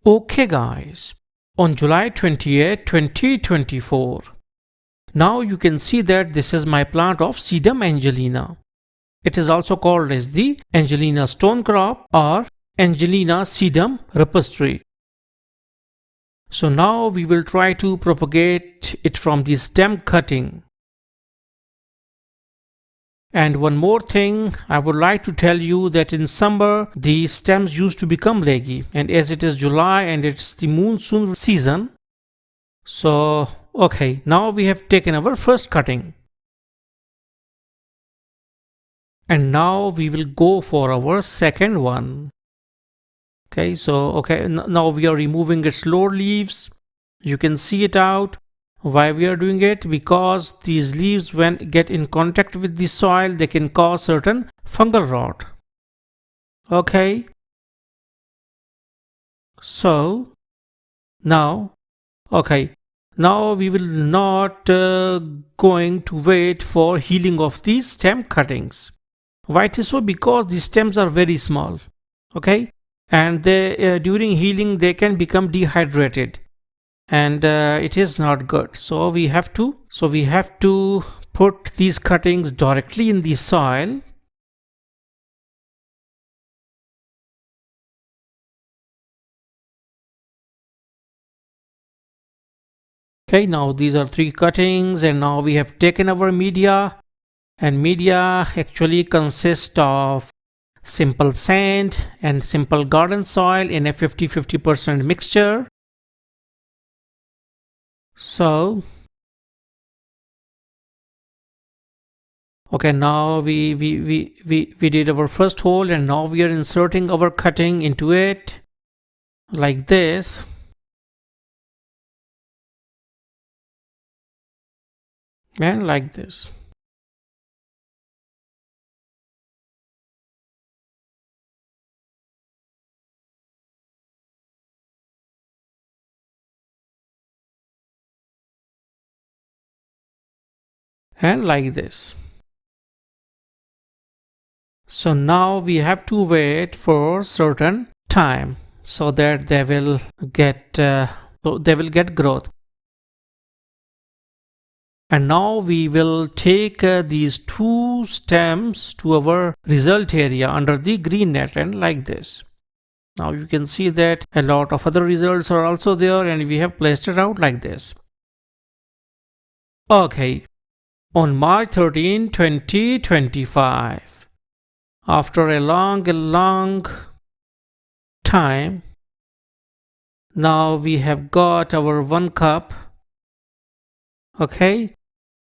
Okay guys, on July 28, 2024, now you can see that this is my plant of sedum Angelina. It is also called as the Angelina stonecrop or Angelina sedum rupestri. So now we will try to propagate it from the stem cutting. And one more thing, I would like to tell you that in summer the stems used to become leggy, and as it is July and it's the monsoon season, so okay, now we have taken our first cutting. And now we will go for our second one. Okay, so now we are removing its lower leaves. You can see it out. Why we are doing it? Because these leaves, when get in contact with the soil, they can cause certain fungal rot. Okay, so now now we will not going to wait for healing of these stem cuttings. Why it is so? Because the stems are very small, okay, and they during healing they can become dehydrated, and it is not good. So we have to put these cuttings directly in the soil. Okay, now these are 3 cuttings, and now we have taken our media, and media actually consists of simple sand and simple garden soil in a 50-50% mixture. So okay, now we did our first hole, and now we are inserting our cutting into it like this. And like this. And like this. So now we have to wait for certain time so that they will get growth. And now we will take these 2 stems to our result area under the green net, and like this. Now you can see that a lot of other results are also there, and we have placed it out like this. Okay, on March 13, 2025, after a long time, now we have got our 1 cup. Okay,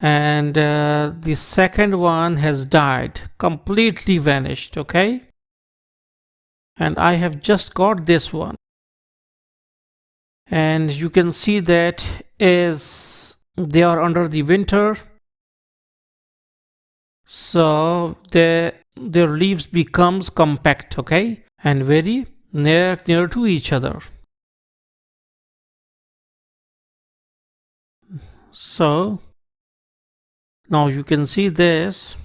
and the second one has died, completely vanished. Okay, and I have just got this one, and you can see that is they are under the winter, so their leaves becomes compact, okay, and very near to each other. So now you can see this.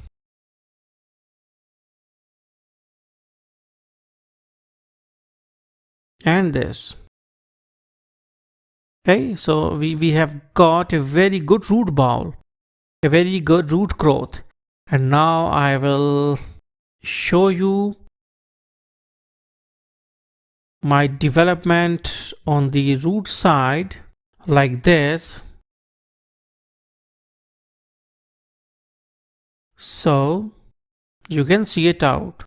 And this. Okay, so we have got a very good root ball, a very good root growth. And now I will show you my development on the root side like this. So you can see it out.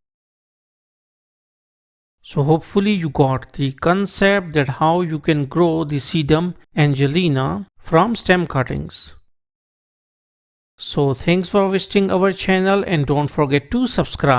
So hopefully you got the concept that how you can grow the sedum Angelina from stem cuttings. So thanks for visiting our channel, and don't forget to subscribe.